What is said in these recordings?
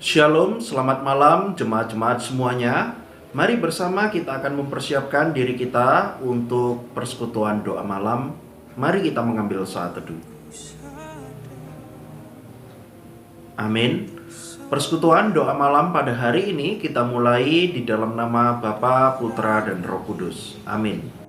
Shalom, selamat malam jemaat-jemaat semuanya. Mari bersama kita akan mempersiapkan diri kita untuk persekutuan doa malam. Mari kita mengambil saat teduh. Amin. Persekutuan doa malam pada hari ini kita mulai di dalam nama Bapa, Putra, dan Roh Kudus. Amin.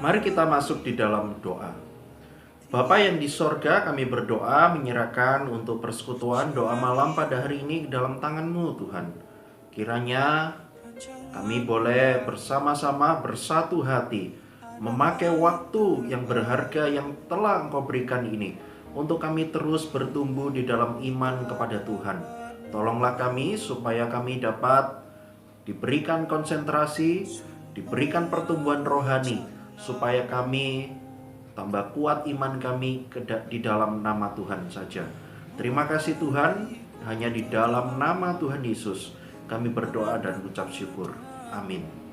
Mari kita masuk di dalam doa. Bapa yang di sorga, kami berdoa menyerahkan untuk persekutuan doa malam pada hari ini dalam tangan-Mu Tuhan. Kiranya kami boleh bersama-sama bersatu hati memakai waktu yang berharga yang telah Engkau berikan ini untuk kami terus bertumbuh di dalam iman kepada Tuhan. Tolonglah kami supaya kami dapat diberikan konsentrasi, diberikan pertumbuhan rohani, supaya kami tambah kuat iman kami di dalam nama Tuhan saja. Terima kasih Tuhan, hanya di dalam nama Tuhan Yesus kami berdoa dan ucap syukur. Amin.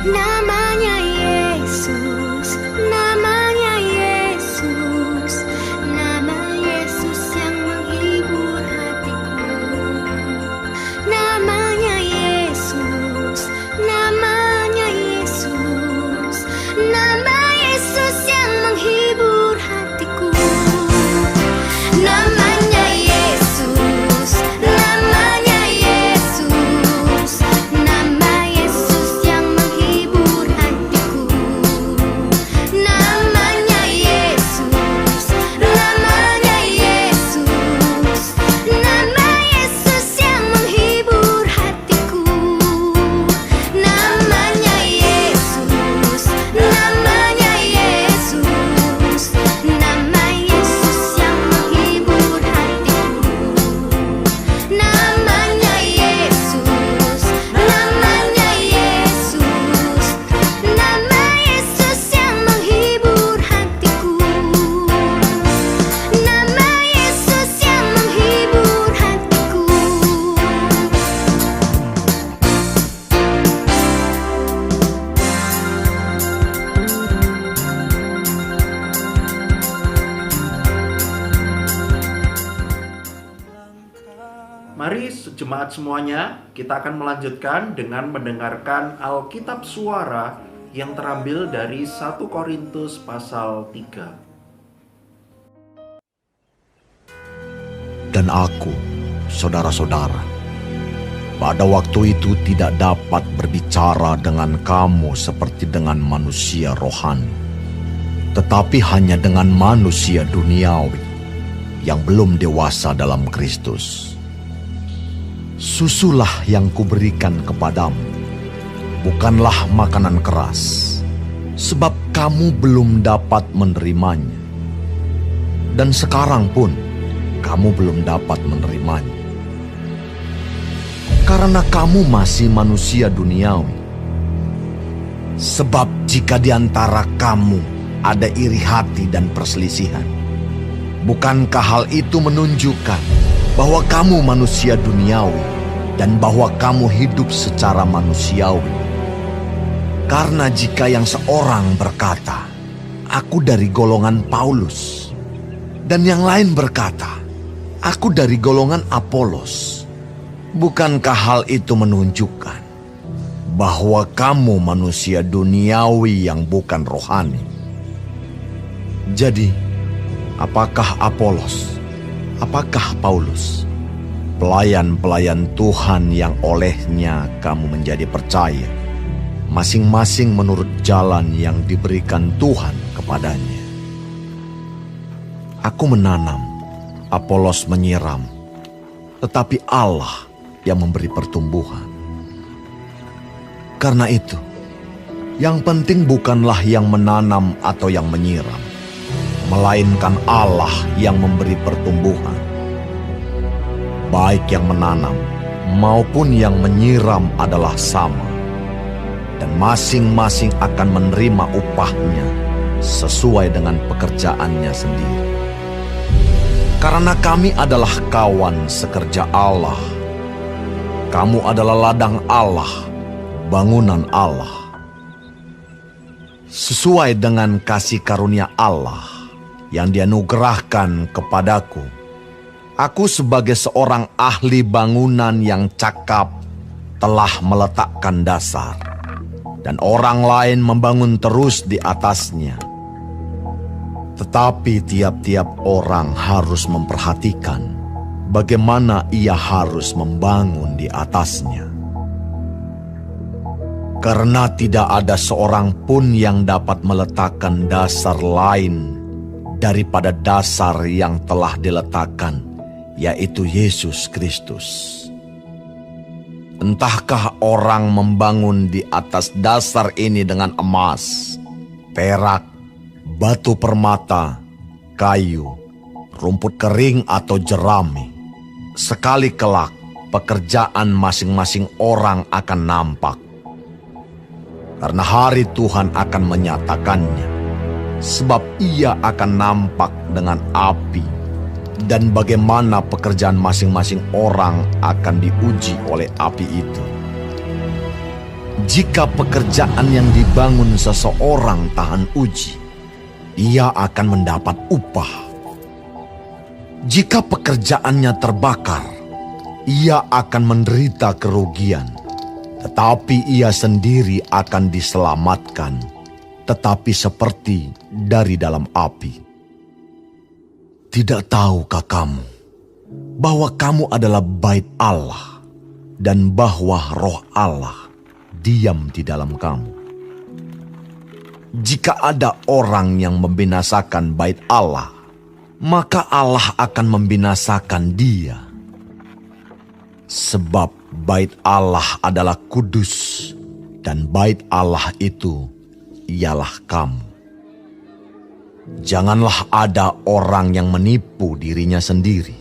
Namanya Yesus, namanya Yesus, nama Yesus yang menghibur hatiku. Namanya Yesus, namanya Yesus, nama Yesus yang menghibur hatiku. Namanya Yesus, namanya Yesus, nama Yesus yang menghibur hatiku. Namanya Yesus, namanya Yesus, nama Yesus yang menghibur hatiku. Namanya Yesus, namanya Yesus, nama Yesus yang menghibur hatiku. Namanya Yesus, namanya Yesus, nama Yesus yang menghibur hatiku. Nama Yesus yang menghibur hatiku. Mari jemaat semuanya, kita akan melanjutkan dengan mendengarkan Alkitab Suara yang terambil dari 1 Korintus pasal 3. Dan aku, saudara-saudara, pada waktu itu tidak dapat berbicara dengan kamu seperti dengan manusia rohani, tetapi hanya dengan manusia duniawi yang belum dewasa dalam Kristus. Susulah yang kuberikan kepadamu, bukanlah makanan keras, sebab kamu belum dapat menerimanya. Dan sekarang pun kamu belum dapat menerimanya. Karena kamu masih manusia duniawi. Sebab jika di antara kamu ada iri hati dan perselisihan, bukankah hal itu menunjukkan bahwa kamu manusia duniawi dan bahwa kamu hidup secara manusiawi? Karena jika yang seorang berkata, "Aku dari golongan Paulus," dan yang lain berkata, "Aku dari golongan Apolos," bukankah hal itu menunjukkan bahwa kamu manusia duniawi yang bukan rohani? Jadi, apakah Apolos, apakah Paulus, pelayan-pelayan Tuhan yang olehnya kamu menjadi percaya, masing-masing menurut jalan yang diberikan Tuhan kepadanya? Aku menanam, Apolos menyiram, tetapi Allah yang memberi pertumbuhan. Karena itu, yang penting bukanlah yang menanam atau yang menyiram, melainkan Allah yang memberi pertumbuhan. Baik yang menanam maupun yang menyiram adalah sama, dan masing-masing akan menerima upahnya sesuai dengan pekerjaannya sendiri. Karena kami adalah kawan sekerja Allah. Kamu adalah ladang Allah, bangunan Allah. Sesuai dengan kasih karunia Allah yang dianugerahkan kepadaku, aku sebagai seorang ahli bangunan yang cakap telah meletakkan dasar, dan orang lain membangun terus di atasnya. Tetapi tiap-tiap orang harus memperhatikan bagaimana ia harus membangun di atasnya. Karena tidak ada seorang pun yang dapat meletakkan dasar lain daripada dasar yang telah diletakkan, yaitu Yesus Kristus. Entahkah orang membangun di atas dasar ini dengan emas, perak, batu permata, kayu, rumput kering atau jerami. Sekali kelak, pekerjaan masing-masing orang akan nampak. Karena hari Tuhan akan menyatakannya, sebab ia akan nampak dengan api, dan bagaimana pekerjaan masing-masing orang akan diuji oleh api itu. Jika pekerjaan yang dibangun seseorang tahan uji, ia akan mendapat upah. Jika pekerjaannya terbakar, ia akan menderita kerugian. Tetapi ia sendiri akan diselamatkan, tetapi seperti dari dalam api. Tidak tahukah kamu bahwa kamu adalah bait Allah, dan bahwa Roh Allah diam di dalam kamu? Jika ada orang yang membinasakan bait Allah, maka Allah akan membinasakan dia. Sebab bait Allah adalah kudus, dan bait Allah itu ialah kamu. Janganlah ada orang yang menipu dirinya sendiri.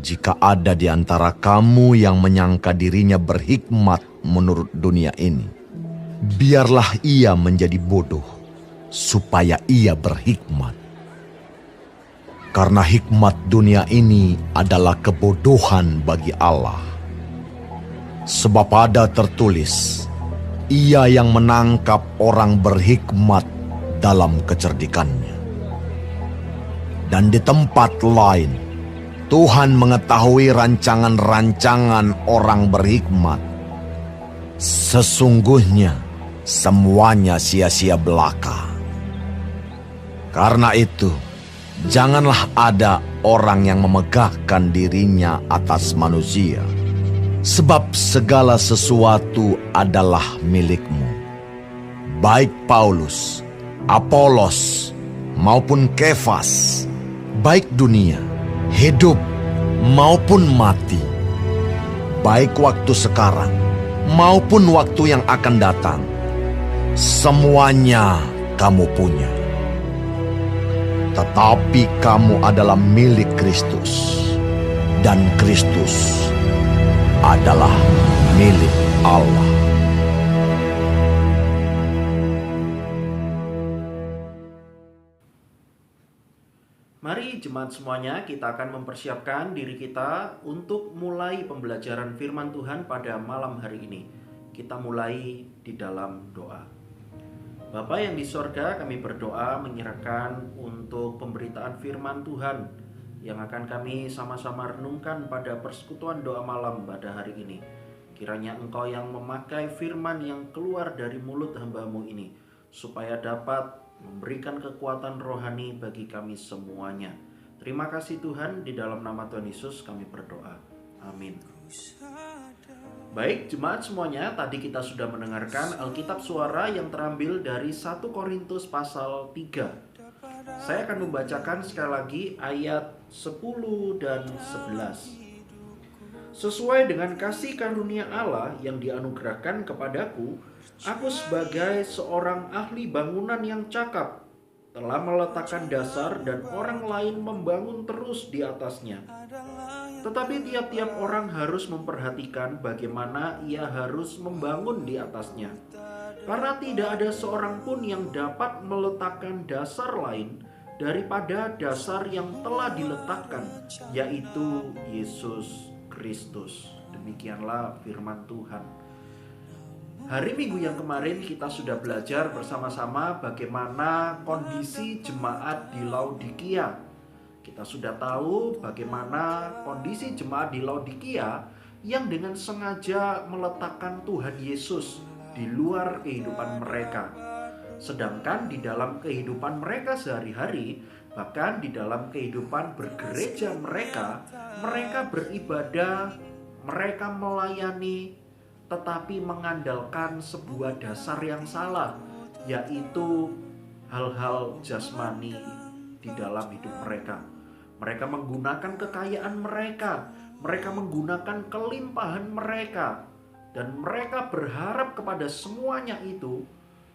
Jika ada di antara kamu yang menyangka dirinya berhikmat menurut dunia ini, biarlah ia menjadi bodoh, supaya ia berhikmat. Karena hikmat dunia ini adalah kebodohan bagi Allah. Sebab ada tertulis, ia yang menangkap orang berhikmat dalam kecerdikannya. Dan di tempat lain, Tuhan mengetahui rancangan-rancangan orang berhikmat. Sesungguhnya semuanya sia-sia belaka. Karena itu, janganlah ada orang yang memegahkan dirinya atas manusia, sebab segala sesuatu adalah milikmu. Baik Paulus, Apolos, maupun Kefas, baik dunia, hidup, maupun mati, baik waktu sekarang, maupun waktu yang akan datang, Semuanya kamu punya. Tetapi kamu adalah milik Kristus, dan Kristus adalah milik Allah. Mari jemaat semuanya, kita akan mempersiapkan diri kita untuk mulai pembelajaran firman Tuhan pada malam hari ini. Kita mulai di dalam doa. Bapa yang di sorga, kami berdoa menyerahkan untuk pemberitaan firman Tuhan yang akan kami sama-sama renungkan pada persekutuan doa malam pada hari ini. Kiranya Engkau yang memakai firman yang keluar dari mulut hamba-Mu ini, supaya dapat memberikan kekuatan rohani bagi kami semuanya. Terima kasih Tuhan, di dalam nama Tuhan Yesus kami berdoa. Amin. Baik jemaat semuanya, tadi kita sudah mendengarkan Alkitab suara yang terambil dari 1 Korintus pasal 3. Saya akan membacakan sekali lagi ayat 10 dan 11. Sesuai dengan kasih karunia Allah yang dianugerahkan kepadaku, aku sebagai seorang ahli bangunan yang cakap telah meletakkan dasar dan orang lain membangun terus di atasnya. Tetapi tiap-tiap orang harus memperhatikan bagaimana ia harus membangun di atasnya. Karena tidak ada seorang pun yang dapat meletakkan dasar lain daripada dasar yang telah diletakkan, yaitu Yesus Kristus. Demikianlah firman Tuhan. Hari Minggu yang kemarin kita sudah belajar bersama-sama bagaimana kondisi jemaat di Laodikia. Kita sudah tahu bagaimana kondisi jemaat di Laodikia yang dengan sengaja meletakkan Tuhan Yesus di luar kehidupan mereka. Sedangkan di dalam kehidupan mereka sehari-hari, bahkan di dalam kehidupan bergereja mereka beribadah, mereka melayani, tetapi mengandalkan sebuah dasar yang salah, yaitu hal-hal jasmani di dalam hidup mereka. Mereka menggunakan kekayaan mereka menggunakan kelimpahan mereka, dan mereka berharap kepada semuanya itu,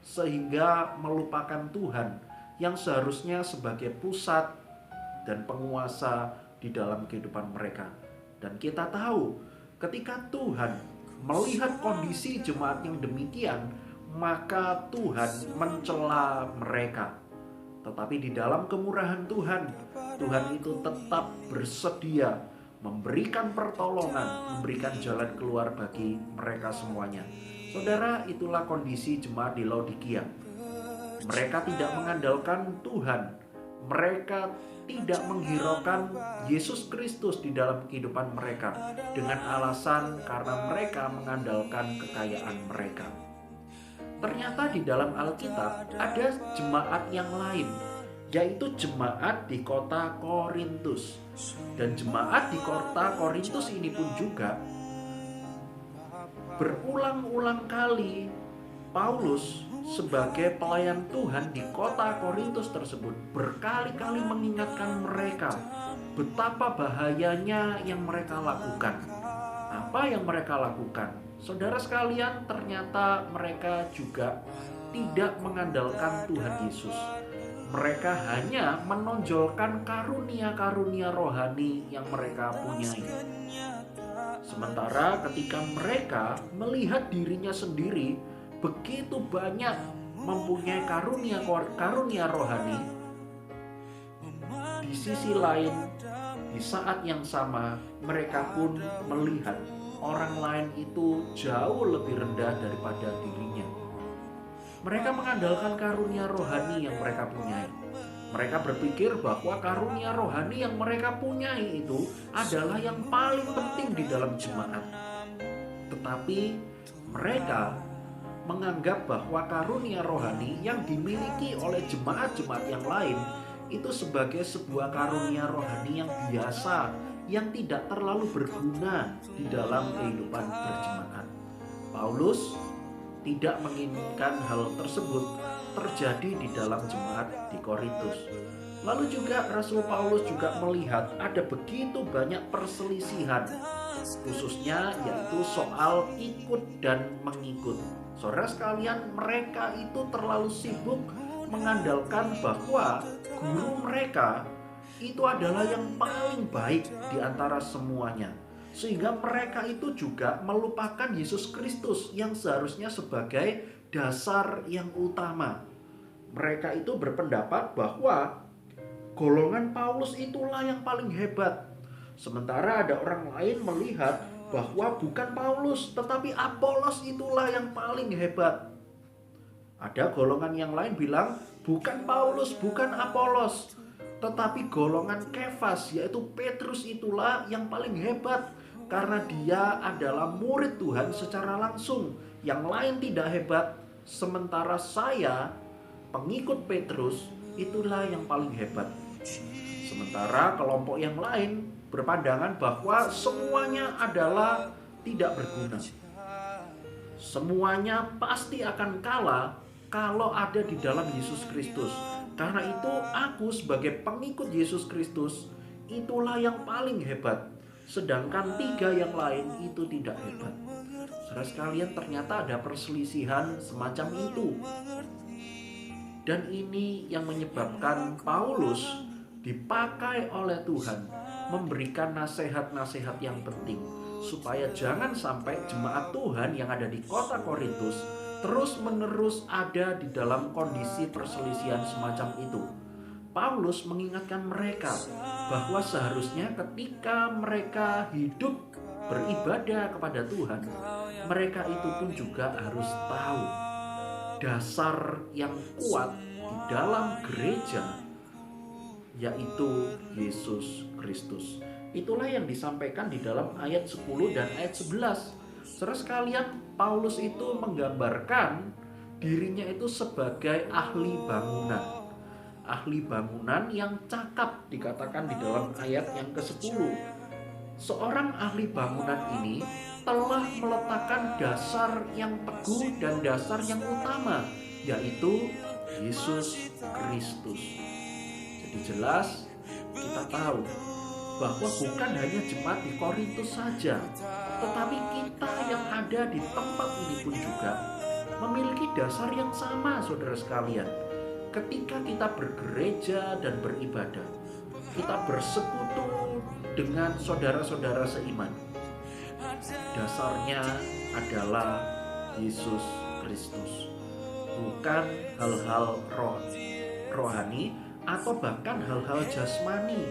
sehingga melupakan Tuhan yang seharusnya sebagai pusat dan penguasa di dalam kehidupan mereka. Dan kita tahu, ketika Tuhan melihat kondisi jemaat yang demikian, maka Tuhan mencela mereka. Tetapi di dalam kemurahan Tuhan, Tuhan itu tetap bersedia memberikan pertolongan, memberikan jalan keluar bagi mereka semuanya. Saudara, itulah kondisi jemaat di Laodikia. Mereka tidak mengandalkan Tuhan. Mereka tidak menghiraukan Yesus Kristus di dalam kehidupan mereka dengan alasan karena mereka mengandalkan kekayaan mereka. Ternyata di dalam Alkitab ada jemaat yang lain, yaitu jemaat di kota Korintus. Dan jemaat di kota Korintus ini pun juga berulang-ulang kali Paulus sebagai pelayan Tuhan di kota Korintus tersebut berkali-kali mengingatkan mereka betapa bahayanya yang mereka lakukan. Apa yang mereka lakukan? Saudara sekalian, ternyata mereka juga tidak mengandalkan Tuhan Yesus. Mereka hanya menonjolkan karunia-karunia rohani yang mereka punyai. Sementara ketika mereka melihat dirinya sendiri begitu banyak mempunyai karunia rohani, di sisi lain, di saat yang sama mereka pun melihat orang lain itu jauh lebih rendah daripada dirinya. Mereka mengandalkan karunia rohani yang mereka punyai. Mereka berpikir bahwa karunia rohani yang mereka punyai itu adalah yang paling penting di dalam jemaat. Tetapi mereka menganggap bahwa karunia rohani yang dimiliki oleh jemaat-jemaat yang lain itu sebagai sebuah karunia rohani yang biasa, yang tidak terlalu berguna di dalam kehidupan berjemaat. Paulus tidak menginginkan hal tersebut terjadi di dalam jemaat di Korintus. Lalu juga Rasul Paulus juga melihat ada begitu banyak perselisihan, khususnya yaitu soal ikut dan mengikut. Saudara sekalian, mereka itu terlalu sibuk mengandalkan bahwa guru mereka itu adalah yang paling baik di antara semuanya. Sehingga mereka itu juga melupakan Yesus Kristus yang seharusnya sebagai dasar yang utama. Mereka itu berpendapat bahwa golongan Paulus itulah yang paling hebat. Sementara ada orang lain melihat bahwa bukan Paulus, tetapi Apolos itulah yang paling hebat. Ada golongan yang lain bilang bukan Paulus, bukan Apolos, tetapi golongan Kefas, yaitu Petrus itulah yang paling hebat. Karena dia adalah murid Tuhan secara langsung. Yang lain tidak hebat. Sementara saya, pengikut Petrus, itulah yang paling hebat. Sementara kelompok yang lain berpandangan bahwa semuanya adalah tidak berguna. Semuanya pasti akan kalah kalau ada di dalam Yesus Kristus. Karena itu aku sebagai pengikut Yesus Kristus itulah yang paling hebat. Sedangkan tiga yang lain itu tidak hebat. Saudara sekalian, ternyata ada perselisihan semacam itu. Dan ini yang menyebabkan Paulus dipakai oleh Tuhan memberikan nasihat-nasihat yang penting, supaya jangan sampai jemaat Tuhan yang ada di kota Korintus terus-menerus ada di dalam kondisi perselisihan semacam itu. Paulus mengingatkan mereka bahwa seharusnya ketika mereka hidup beribadah kepada Tuhan, mereka itu pun juga harus tahu dasar yang kuat di dalam gereja, yaitu Yesus Kristus. Itulah yang disampaikan di dalam ayat 10 dan ayat 11. Saudara sekalian, Paulus itu menggambarkan dirinya itu sebagai ahli bangunan. Ahli bangunan yang cakap, dikatakan di dalam ayat yang ke-10. Seorang ahli bangunan ini telah meletakkan dasar yang teguh dan dasar yang utama, yaitu Yesus Kristus. Jadi jelas kita tahu bahwa bukan hanya jemaat di Korintus saja, tetapi kita yang ada di tempat ini pun juga memiliki dasar yang sama, saudara sekalian. Ketika kita bergereja dan beribadah, kita bersekutu dengan saudara-saudara seiman. Dasarnya adalah Yesus Kristus, bukan hal-hal rohani atau bahkan hal-hal jasmani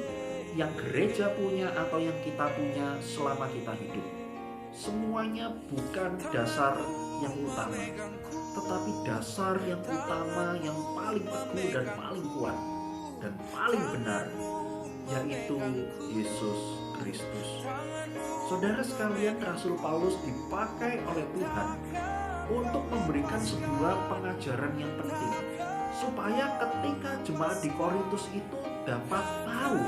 yang gereja punya atau yang kita punya selama kita hidup. Semuanya bukan dasar yang utama, tetapi dasar yang utama, yang paling teguh dan paling kuat dan paling benar, yaitu Yesus Kristus. Saudara sekalian, Rasul Paulus dipakai oleh Tuhan untuk memberikan sebuah pengajaran yang penting, supaya ketika jemaat di Korintus itu dapat tahu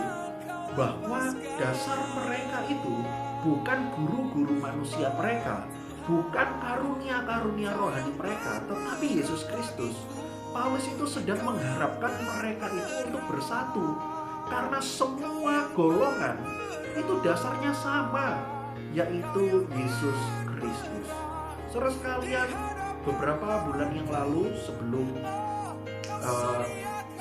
bahwa dasar mereka itu bukan guru-guru manusia mereka, bukan karunia-karunia rohani mereka, tetapi Yesus Kristus. Paulus itu sedang mengharapkan mereka itu untuk bersatu, karena semua golongan itu dasarnya sama, yaitu Yesus Kristus. Saudara sekalian, beberapa bulan yang lalu sebelum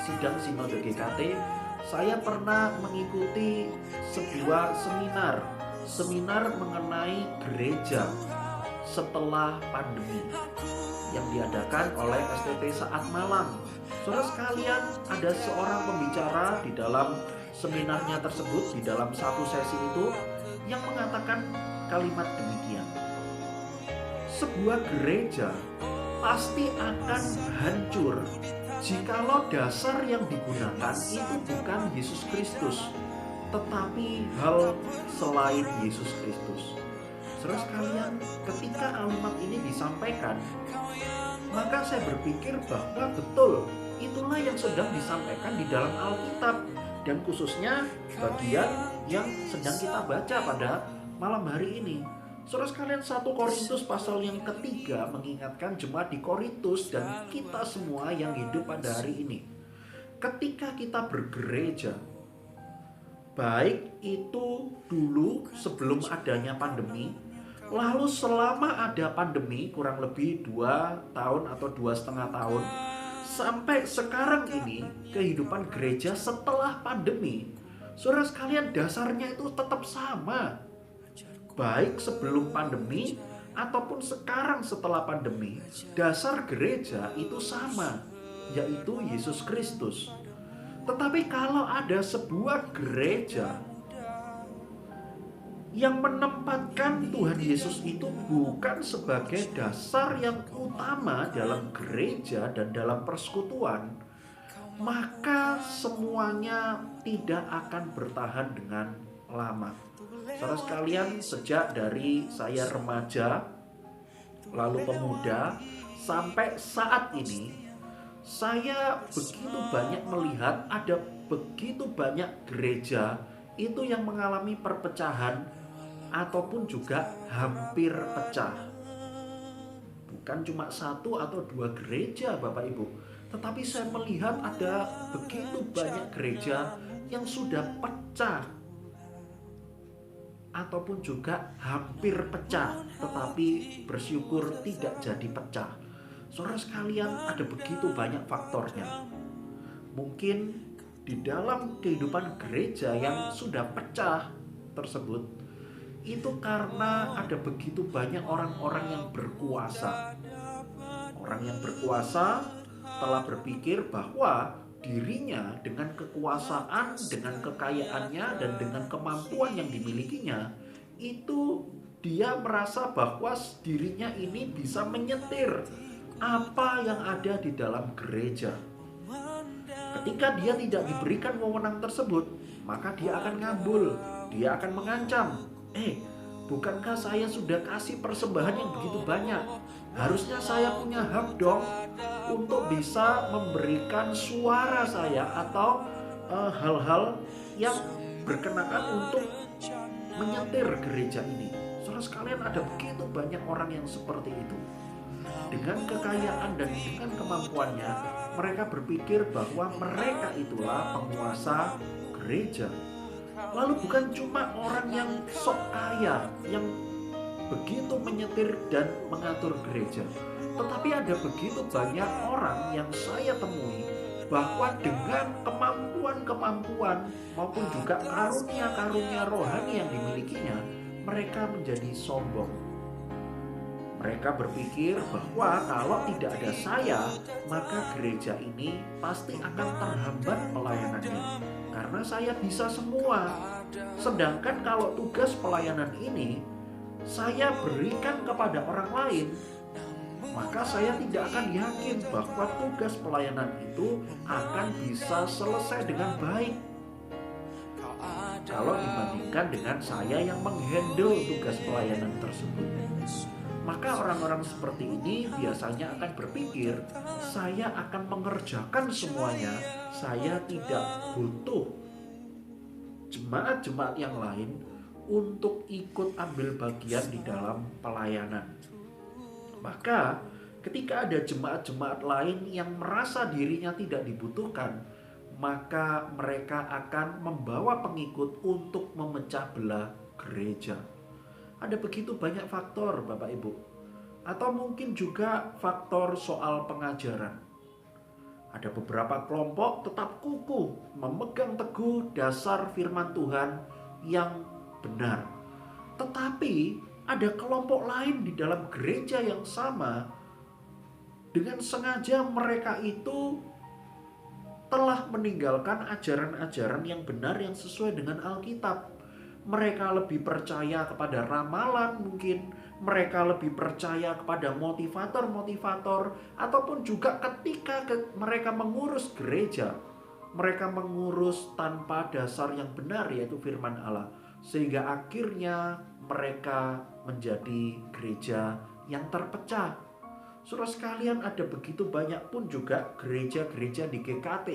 sidang Sinode GKT, saya pernah mengikuti sebuah seminar mengenai gereja setelah pandemi yang diadakan oleh STT Saat Malang. Saudara sekalian, ada seorang pembicara di dalam seminarnya tersebut, di dalam satu sesi itu, yang mengatakan kalimat demikian: sebuah gereja pasti akan hancur jikalau dasar yang digunakan itu bukan Yesus Kristus, tetapi hal selain Yesus Kristus. Saudara sekalian, ketika kalimat ini disampaikan, maka saya berpikir bahwa betul, itulah yang sedang disampaikan di dalam Alkitab, dan khususnya bagian yang sedang kita baca pada malam hari ini. Saudara sekalian, 1 Korintus pasal yang ketiga mengingatkan jemaat di Korintus dan kita semua yang hidup pada hari ini. Ketika kita bergereja, baik itu dulu sebelum adanya pandemi, Lalu selama ada pandemi kurang lebih 2 tahun atau 2,5 tahun, sampai sekarang ini kehidupan gereja setelah pandemi, saudara sekalian, dasarnya itu tetap sama. Baik sebelum pandemi ataupun sekarang setelah pandemi, dasar gereja itu sama, yaitu Yesus Kristus. Tetapi kalau ada sebuah gereja yang menempatkan Tuhan Yesus itu bukan sebagai dasar yang utama dalam gereja dan dalam persekutuan, maka semuanya tidak akan bertahan dengan lama. Saudara sekalian, sejak dari saya remaja, lalu pemuda, sampai saat ini, saya begitu banyak melihat ada begitu banyak gereja itu yang mengalami perpecahan ataupun juga hampir pecah. Bukan cuma 1 atau 2 gereja Bapak Ibu, tetapi saya melihat ada begitu banyak gereja yang sudah pecah ataupun juga hampir pecah, tetapi bersyukur tidak jadi pecah. Saudara sekalian, ada begitu banyak faktornya. Mungkin di dalam kehidupan gereja yang sudah pecah tersebut, itu karena ada begitu banyak orang-orang yang berkuasa. Orang yang berkuasa telah berpikir bahwa dirinya dengan kekuasaan, dengan kekayaannya, dan dengan kemampuan yang dimilikinya, itu dia merasa bahwa dirinya ini bisa menyetir apa yang ada di dalam gereja. Ketika dia tidak diberikan wewenang tersebut, maka dia akan ngambul, dia akan mengancam. Bukankah saya sudah kasih persembahan yang begitu banyak? Harusnya saya punya hak dong untuk bisa memberikan suara saya atau hal-hal yang berkenaan untuk menyetir gereja ini. Saudara sekalian, ada begitu banyak orang yang seperti itu. Dengan kekayaan dan dengan kemampuannya, mereka berpikir bahwa mereka itulah penguasa gereja. Lalu bukan cuma orang yang sok kaya yang begitu menyetir dan mengatur gereja, tetapi ada begitu banyak orang yang saya temui bahwa dengan kemampuan-kemampuan maupun juga karunia-karunia rohani yang dimilikinya, mereka menjadi sombong. Mereka berpikir bahwa kalau tidak ada saya, maka gereja ini pasti akan terhambat pelayanannya, karena saya bisa semua. Sedangkan kalau tugas pelayanan ini saya berikan kepada orang lain, maka saya tidak akan yakin bahwa tugas pelayanan itu akan bisa selesai dengan baik kalau dibandingkan dengan saya yang menghandle tugas pelayanan tersebut. Maka orang-orang seperti ini biasanya akan berpikir, saya akan mengerjakan semuanya, saya tidak butuh jemaat-jemaat yang lain untuk ikut ambil bagian di dalam pelayanan. Maka ketika ada jemaat-jemaat lain yang merasa dirinya tidak dibutuhkan, maka mereka akan membawa pengikut untuk memecah belah gereja. Ada begitu banyak faktor Bapak Ibu. Atau mungkin juga faktor soal pengajaran. Ada beberapa kelompok tetap kukuh memegang teguh dasar firman Tuhan yang benar. Tetapi ada kelompok lain di dalam gereja yang sama, dengan sengaja mereka itu telah meninggalkan ajaran-ajaran yang benar yang sesuai dengan Alkitab. Mereka lebih percaya kepada ramalan mungkin, mereka lebih percaya kepada motivator-motivator, ataupun juga ketika mereka mengurus gereja, mereka mengurus tanpa dasar yang benar yaitu firman Allah. Sehingga akhirnya mereka menjadi gereja yang terpecah. Saudara sekalian, ada begitu banyak pun juga gereja-gereja di GKT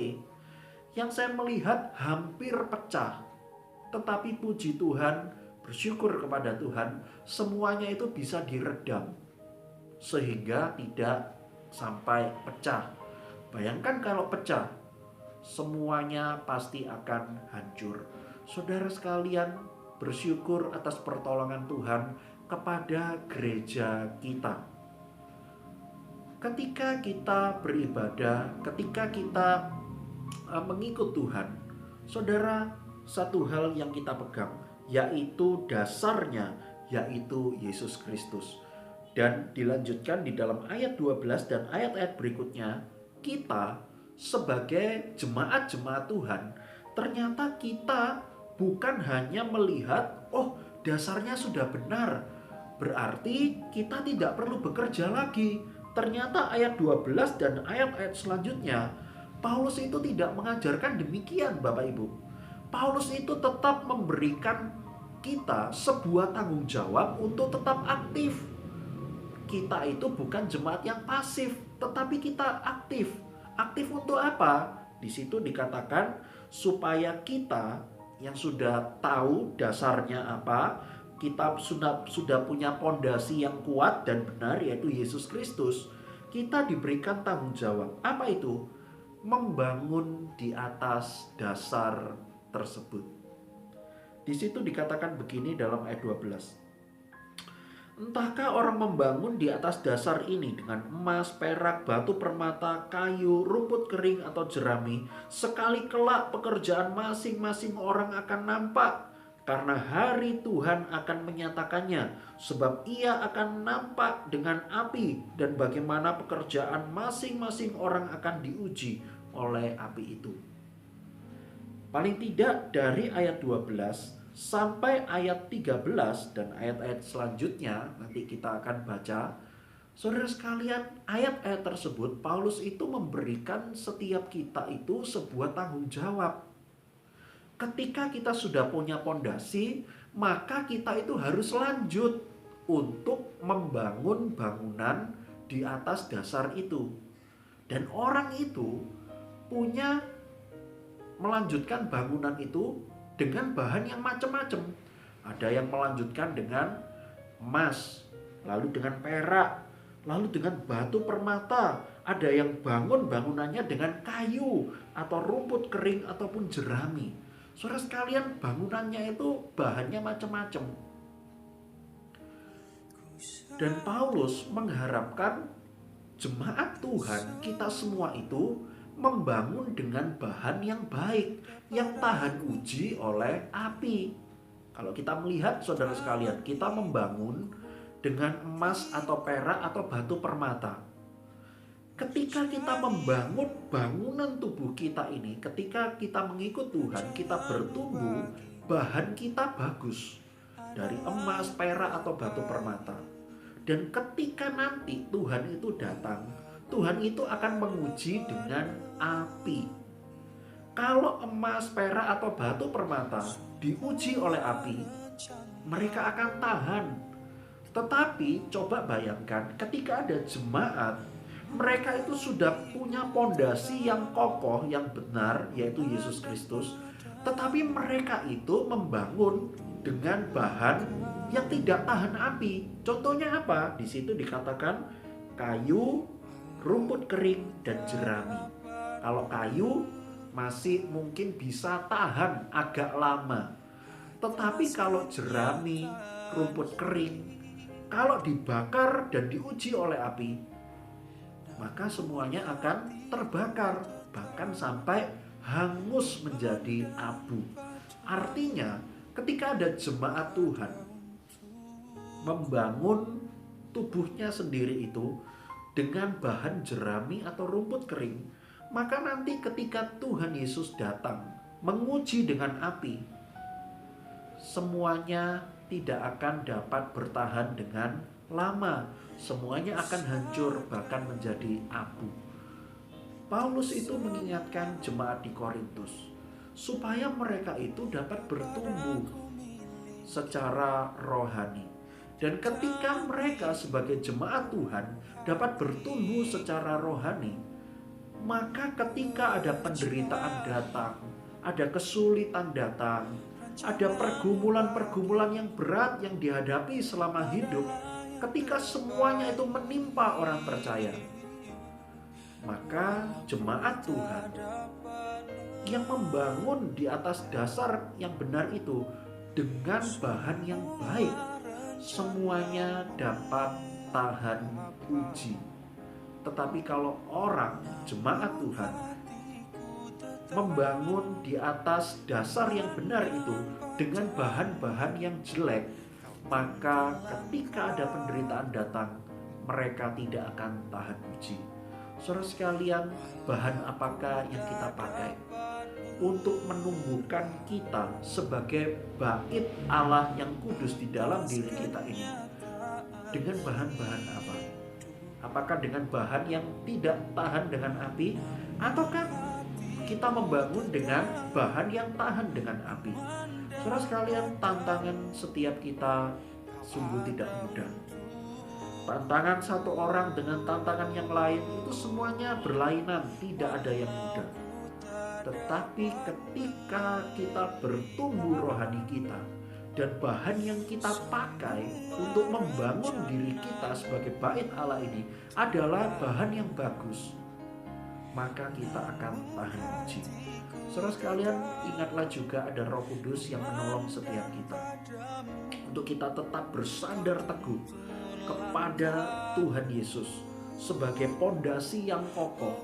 yang saya melihat hampir pecah. Tetapi puji Tuhan, bersyukur kepada Tuhan, semuanya itu bisa diredam sehingga tidak sampai pecah. Bayangkan kalau pecah, semuanya pasti akan hancur. Saudara sekalian, bersyukur atas pertolongan Tuhan kepada gereja kita. Ketika kita beribadah, ketika kita mengikut Tuhan, saudara, satu hal yang kita pegang, yaitu dasarnya, yaitu Yesus Kristus. Dan dilanjutkan di dalam ayat 12 dan ayat-ayat berikutnya, kita sebagai jemaat-jemaat Tuhan, ternyata kita bukan hanya melihat, oh dasarnya sudah benar, berarti kita tidak perlu bekerja lagi. Ternyata ayat 12 dan ayat-ayat selanjutnya, Paulus itu tidak mengajarkan demikian, Bapak Ibu. Paulus itu tetap memberikan kita sebuah tanggung jawab untuk tetap aktif. Kita itu bukan jemaat yang pasif, tetapi kita aktif. Aktif untuk apa? Di situ dikatakan supaya kita yang sudah tahu dasarnya apa, kita sudah punya pondasi yang kuat dan benar, yaitu Yesus Kristus, kita diberikan tanggung jawab. Apa itu? Membangun di atas dasar tersebut. Di situ dikatakan begini dalam ayat 12. Entahkah orang membangun di atas dasar ini dengan emas, perak, batu permata, kayu, rumput kering atau jerami, sekali kelak pekerjaan masing-masing orang akan nampak, karena hari Tuhan akan menyatakannya, sebab ia akan nampak dengan api, dan bagaimana pekerjaan masing-masing orang akan diuji oleh api itu. Paling tidak dari ayat 12 sampai ayat 13 dan ayat-ayat selanjutnya nanti kita akan baca. Saudara sekalian, ayat-ayat tersebut Paulus itu memberikan setiap kita itu sebuah tanggung jawab. Ketika kita sudah punya pondasi, maka kita itu harus lanjut untuk membangun bangunan di atas dasar itu. Dan orang itu punya melanjutkan bangunan itu dengan bahan yang macam-macam. Ada yang melanjutkan dengan emas, lalu dengan perak, lalu dengan batu permata. Ada yang bangun bangunannya dengan kayu atau rumput kering ataupun jerami. Saudara sekalian, bangunannya itu bahannya macam-macam. Dan Paulus mengharapkan jemaat Tuhan, kita semua itu membangun dengan bahan yang baik, yang tahan uji oleh api. Kalau kita melihat, saudara sekalian, kita membangun dengan emas atau perak atau batu permata. Ketika kita membangun bangunan tubuh kita ini, ketika kita mengikut Tuhan, kita bertumbuh, bahan kita bagus dari emas, perak atau batu permata. Dan ketika nanti Tuhan itu datang, Tuhan itu akan menguji dengan api. Kalau emas, perak atau batu permata diuji oleh api, mereka akan tahan. Tetapi coba bayangkan ketika ada jemaat, mereka itu sudah punya pondasi yang kokoh, yang benar, yaitu Yesus Kristus. Tetapi mereka itu membangun dengan bahan yang tidak tahan api. Contohnya apa? Di situ dikatakan kayu, rumput kering, dan jerami. Kalau kayu masih mungkin bisa tahan agak lama. Tetapi kalau jerami, rumput kering, kalau dibakar dan diuji oleh api, maka semuanya akan terbakar, bahkan sampai hangus menjadi abu. Artinya, ketika ada jemaat Tuhan membangun tubuhnya sendiri itu dengan bahan jerami atau rumput kering, maka nanti ketika Tuhan Yesus datang menguji dengan api, semuanya tidak akan dapat bertahan dengan lama. Semuanya akan hancur, bahkan menjadi abu. Paulus itu mengingatkan jemaat di Korintus supaya mereka itu dapat bertumbuh secara rohani. Dan ketika mereka sebagai jemaat Tuhan dapat bertumbuh secara rohani, maka ketika ada penderitaan datang, ada kesulitan datang, ada pergumulan-pergumulan yang berat yang dihadapi selama hidup, ketika semuanya itu menimpa orang percaya, maka jemaat Tuhan yang membangun di atas dasar yang benar itu dengan bahan yang baik, semuanya dapat tahan uji. Tetapi kalau orang, jemaat Tuhan, membangun di atas dasar yang benar itu dengan bahan-bahan yang jelek, maka ketika ada penderitaan datang, mereka tidak akan tahan uji. Saudara sekalian, bahan apakah yang kita pakai untuk menumbuhkan kita sebagai bait Allah yang kudus di dalam diri kita ini? Dengan bahan-bahan apa? Apakah dengan bahan yang tidak tahan dengan api, ataukah kita membangun dengan bahan yang tahan dengan api? Saudara sekalian, tantangan setiap kita sungguh tidak mudah. Tantangan satu orang dengan tantangan yang lain itu semuanya berlainan, tidak ada yang mudah. Tetapi ketika kita bertumbuh rohani kita, dan bahan yang kita pakai untuk membangun diri kita sebagai bait Allah ini adalah bahan yang bagus, maka kita akan tahan uji. Saudara sekalian, ingatlah juga ada Roh Kudus yang menolong setiap kita untuk kita tetap bersandar teguh kepada Tuhan Yesus sebagai pondasi yang kokoh,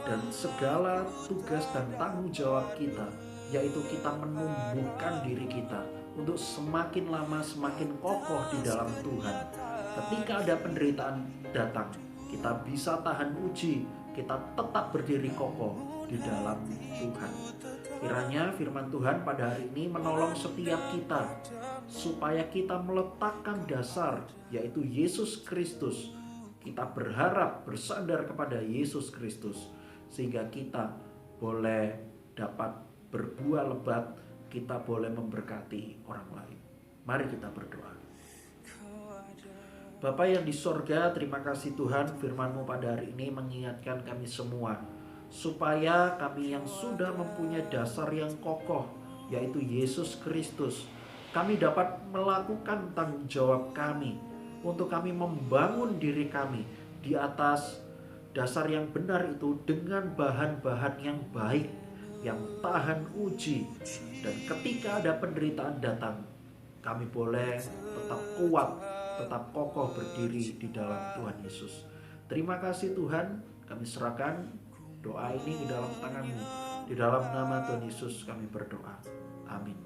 dan segala tugas dan tanggung jawab kita, yaitu kita menumbuhkan diri kita untuk semakin lama semakin kokoh di dalam Tuhan. Ketika ada penderitaan datang, kita bisa tahan uji, kita tetap berdiri kokoh di dalam Tuhan. Kiranya firman Tuhan pada hari ini menolong setiap kita supaya kita meletakkan dasar, yaitu Yesus Kristus. Kita berharap bersandar kepada Yesus Kristus sehingga kita boleh dapat berbuah lebat, kita boleh memberkati orang lain. Mari kita berdoa. Bapa yang di sorga, terima kasih Tuhan, firman-Mu pada hari ini mengingatkan kami semua supaya kami yang sudah mempunyai dasar yang kokoh, yaitu Yesus Kristus, kami dapat melakukan tanggung jawab kami untuk kami membangun diri kami di atas dasar yang benar itu dengan bahan-bahan yang baik, yang tahan uji. Dan ketika ada penderitaan datang, kami boleh tetap kuat, tetap kokoh berdiri di dalam Tuhan Yesus. Terima kasih Tuhan, kami serahkan doa ini di dalam tangan-Mu. Di dalam nama Tuhan Yesus kami berdoa. Amin.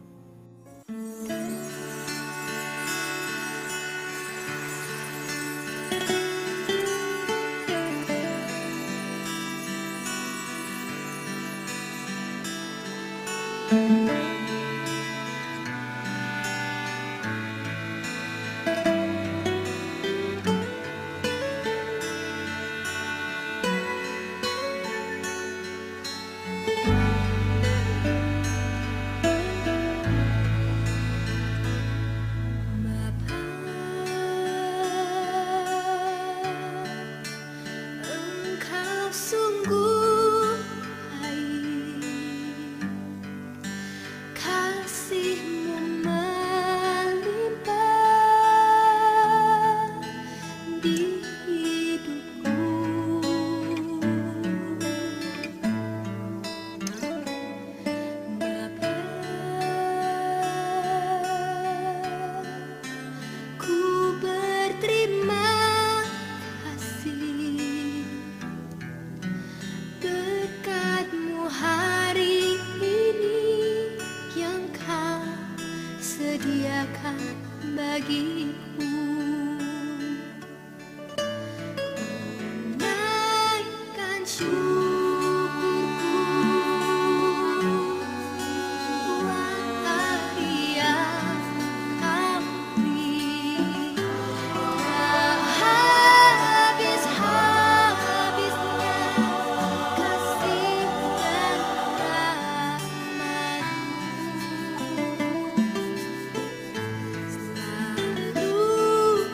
Engkau sungguh baik, kasih-Mu melimpah di hidupku. Bapa, ku berterima kasih berkat-Mu hari ini yang Kau sediakan bagiku. Naikkan syukurku buat hari yang Kau beri. Tak habis-habisnya kasih dan rahmat-Mu, selalu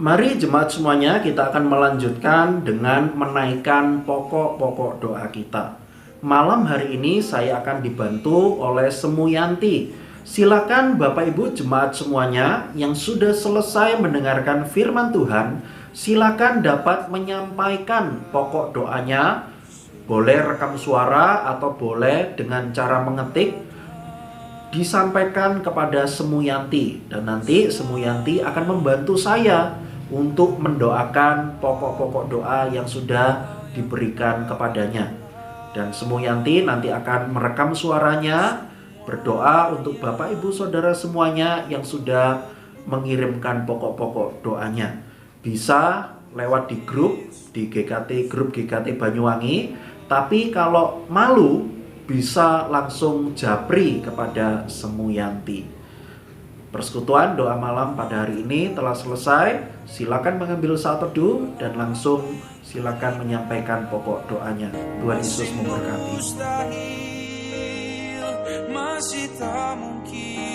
Mari jemaat semuanya, kita akan melanjutkan dengan menaikkan pokok-pokok doa kita. Malam hari ini saya akan dibantu oleh Semu Yanti. Silakan Bapak Ibu jemaat semuanya yang sudah selesai mendengarkan firman Tuhan, silakan dapat menyampaikan pokok doanya. Boleh rekam suara atau boleh dengan cara mengetik, disampaikan kepada Semu Yanti, dan nanti Semu Yanti akan membantu saya untuk mendoakan pokok-pokok doa yang sudah diberikan kepadanya. Dan Semu Yanti nanti akan merekam suaranya, berdoa untuk Bapak Ibu Saudara semuanya yang sudah mengirimkan pokok-pokok doanya. Bisa lewat di grup, di grup GKT Banyuwangi. Tapi kalau malu, bisa langsung japri kepada Semu Yanti. Persekutuan doa malam pada hari ini telah selesai. Silakan mengambil saat teduh dan langsung silakan menyampaikan pokok doanya. Tuhan Yesus memberkati. Masih tak mungkin.